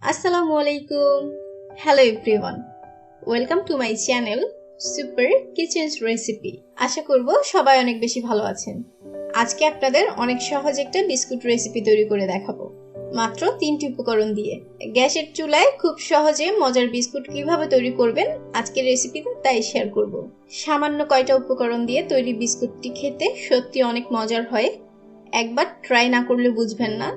Assalamualaikum. Hello everyone. Welcome to my channel Super Kitchen Recipe. আশা করব সবাই অনেক বেশি ভালো আছেন। আজকে আপনাদের অনেক সহজ একটা বিস্কুট রেসিপি তৈরি করে দেখাবো। মাত্র 3টি উপকরণ দিয়ে। গ্যাসের চুলায় খুব সহজে মজার বিস্কুট কিভাবে তৈরি করবেন আজকের রেসিপিতে তাই শেয়ার করব। সামান্য কয়টা উপকরণ দিয়ে তৈরি বিস্কুটটি খেতে সত্যি অনেক মজার হয়। একবার ট্রাই না করলে বুঝবেন না।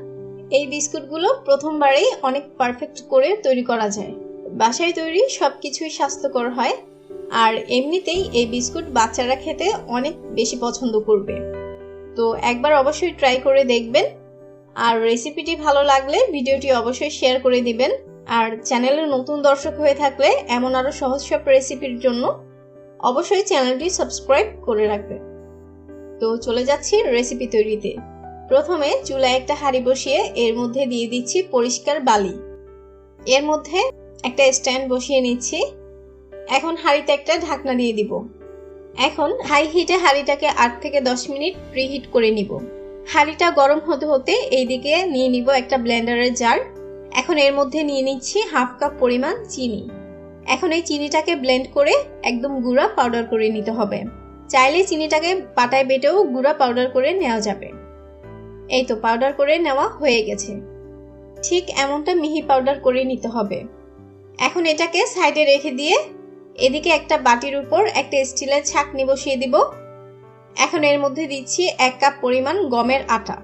এই বিস্কুটগুলো প্রথমবারেই অনেক পারফেক্ট করে তৈরি করা যায়। বাসায় তৈরি সবকিছুই স্বাস্থ্যকর হয় আর এমনিতেই এই বিস্কুট বাচ্চারা খেতে অনেক বেশি পছন্দ করবে। তো একবার অবশ্যই ট্রাই করে দেখবেন আর রেসিপিটি ভালো লাগলে ভিডিওটি অবশ্যই শেয়ার করে দিবেন। আর চ্যানেলের নতুন দর্শক হয়ে থাকলে এমন আরো সহজ সব রেসিপির জন্য অবশ্যই চ্যানেলটি সাবস্ক্রাইব করে রাখবেন। তো চলে যাচ্ছি রেসিপি তৈরিতে। প্রথমে চুলায় একটা হাঁড়ি বসিয়ে এর মধ্যে দিয়ে দিচ্ছি পরিষ্কার বালি। এর মধ্যে একটা স্ট্যান্ড বসিয়ে নিচ্ছি। এখন হাঁড়িতে একটা ঢাকনা দিয়ে দিব। এখন হাই হিটে হাঁড়িটাকে 8 থেকে 10 মিনিট প্রিহিট করে নিব। হাঁড়িটা গরম হতে হতে এইদিকে নিয়ে নিব একটা ব্লেন্ডারের জার। এখন এর মধ্যে নিয়ে নিচ্ছি হাফ কাপ পরিমাণ চিনি। এখন এই চিনিটাকে ব্লেন্ড করে একদম গুঁড়া পাউডার করে নিতে হবে। চাইলে চিনিটাকে পাটায় বেটেও গুঁড়া পাউডার করে নেওয়া যাবে। এই তো পাউডার করে নেওয়া হয়ে গেছে। ঠিক এমনটা মিহি পাউডার করে নিতে হবে। এখন এটাকে সাইডে রেখে দিয়ে এদিকে একটা বাটির উপর একটা স্টিলের ছাঁকনি বসিয়ে দিব। এখন এর মধ্যে দিচ্ছি 1 কাপ পরিমাণ গমের আটা।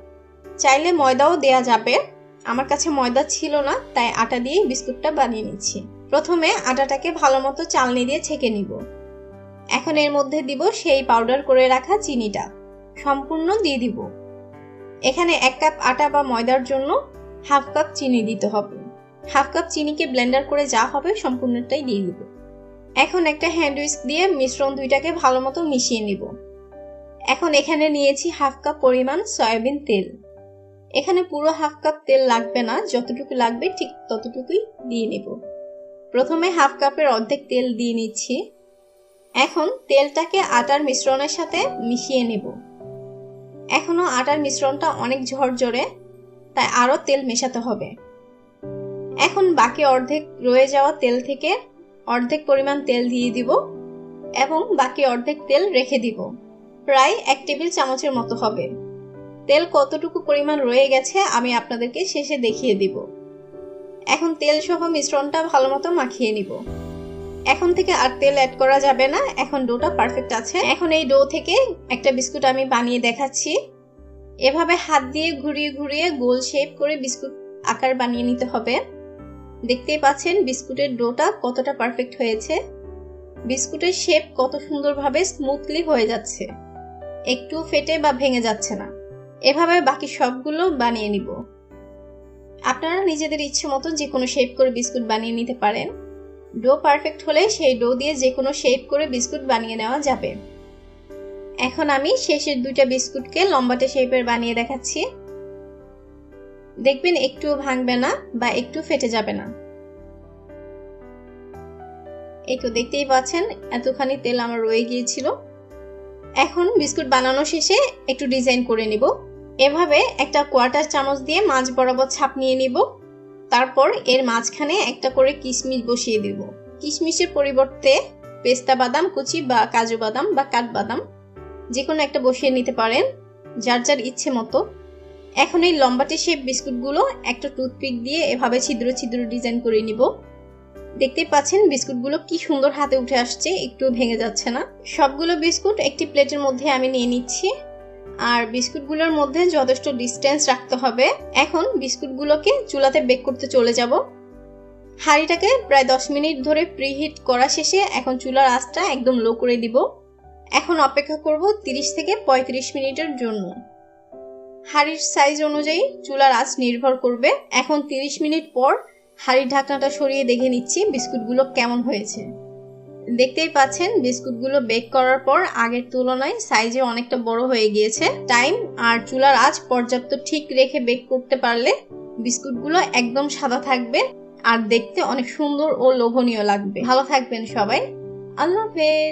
চাইলে ময়দাও দেয়া যাবে, আমার কাছে ময়দা ছিল না তাই আটা দিয়ে বিস্কুটটা বানিয়ে নিচ্ছি। প্রথমে আটাটাকে ভালোমতো চালনি দিয়ে ছেঁকে নিব। এখন এর মধ্যে দিব সেই পাউডার করে রাখা চিনিটা, সম্পূর্ণ দিয়ে দিব। এখানে 1 কাপ আটা বা ময়দার জন্য হাফ কাপ চিনি দিতে হবে। হাফ কাপ চিনিকে ব্লেন্ডার করে যা হবে সম্পূর্ণটাই দিয়ে দিব। এখন একটা হ্যান্ড উইস্ক দিয়ে মিশ্রণ দুইটাকে ভালোমতো মিশিয়ে নিব। এখন এখানে নিয়েছি হাফ কাপ পরিমাণ সয়াবিন তেল। এখানে পুরো হাফ কাপ তেল লাগবে না, যতটুকু লাগবে ঠিক ততটুকুই দিয়ে নিব। প্রথমে হাফ কাপের অর্ধেক তেল দিয়ে নিচ্ছি। এখন তেলটাকে আটার মিশ্রণের সাথে মিশিয়ে নেব। এখনো আটার মিশ্রণটা অনেক ঝরঝরে তাই আরো তেল মেশাতে হবে। এখন বাকি অর্ধেক রয়ে যাওয়া তেল থেকে অর্ধেক পরিমাণ তেল দিয়ে দিব এবং বাকি অর্ধেক তেল রেখে দিব। প্রায় 1 টেবিল চামচের মতো হবে। তেল কতটুকু পরিমাণ রয়ে গেছে আমি আপনাদেরকে শেষে দেখিয়ে দিব। এখন তেল সহ মিশ্রণটা ভালোমতো মাখিয়ে নিব। এখন থেকে আর তেল অ্যাড করা যাবে না। এখন ডোটা পারফেক্ট আছে। এখন এই ডো থেকে একটা বিস্কুট আমি বানিয়ে দেখাচ্ছি। এভাবে হাত দিয়ে ঘুরিয়ে ঘুরিয়ে গোল শেপ করে বিস্কুট আকার বানিয়ে নিতে হবে। দেখতেই পাচ্ছেন বিস্কুটের ডোটা কতটা পারফেক্ট হয়েছে। বিস্কুটের শেপ কত সুন্দরভাবে স্মুথলি হয়ে যাচ্ছে, একটু ফেটে বা ভেঙে যাচ্ছে না। এভাবে বাকি সবগুলো বানিয়ে নিব। আপনারা নিজেদের ইচ্ছে মতো যে কোনো শেপ করে বিস্কুট বানিয়ে নিতে পারেন। ডো পারফেক্ট হলে সেই ডো দিয়ে যে কোনো শেপ করে বিস্কুট বানিয়ে নেওয়া যাবে। এখন আমি শেষের 2টা বিস্কুটকে লম্বাটে শেপের বানিয়ে দেখাচ্ছি। দেখবেন একটুও ভাঙবে না বা একটু ফেটে যাবে না। এই তো দেখতেই পাচ্ছেন এতখানি তেল আমার রয়ে গিয়েছিল। এখন বিস্কুট বানানো শেষে একটু ডিজাইন করে নিব। এভাবে একটা কোয়ার্টার চামচ দিয়ে মাঝ বরাবর ছাপ নিয়ে নিব। তারপর এর মাঝখানে একটা করে কিশমিশ বসিয়ে দিব। কিশমিশের পরিবর্তে পেস্তা বাদাম কুচি বা কাজু বাদাম বা কাঠবাদাম যে কোনো একটা বসিয়ে নিতে পারেন, যার যার ইচ্ছে মতো। এখন এই লম্বাটে শেপ বিস্কুটগুলো একটা টুথপিক দিয়ে এভাবে ছিদ্র ছিদ্র ডিজাইন করে নিব। দেখতেই পাচ্ছেন বিস্কুটগুলো কি সুন্দর হাতে উঠে আসছে, একটু ভেঙে যাচ্ছে না। সবগুলো বিস্কুট একটি প্লেটের মধ্যে আমি নিয়ে নিচ্ছি। আর বিস্কুটগুলোর মধ্যে যথেষ্ট ডিস্টেন্স রাখতে হবে। এখন বিস্কুটগুলোকে চুলাতে বেক করতে চলে যাব। হাঁড়িটাকে প্রায় 10 মিনিট ধরে প্রিহিট করা শেষে এখন চুলার আঁচটা একদম লো করে দিব। এখন অপেক্ষা করব 30 থেকে 35 মিনিটের জন্য। হাঁড়ির সাইজ অনুযায়ী চুলার আঁচ নির্ভর করবে। এখন 30 মিনিট পর হাঁড়ির ঢাকনাটা সরিয়ে দেখে নিচ্ছি বিস্কুটগুলো কেমন হয়েছে। দেখতেই পাচ্ছেন বিস্কুটগুলো বেক করার পর আগের তুলনায় সাইজে অনেকটা বড় হয়ে গিয়েছে। টাইম আর চুলার আঁচ পর্যাপ্ত ঠিক রেখে বেক করতে পারলে বিস্কুটগুলো একদম সাদা থাকবে আর দেখতে অনেক সুন্দর ও লোভনীয় লাগবে। ভালো থাকবেন সবাই। আল্লাহ হাফেজ।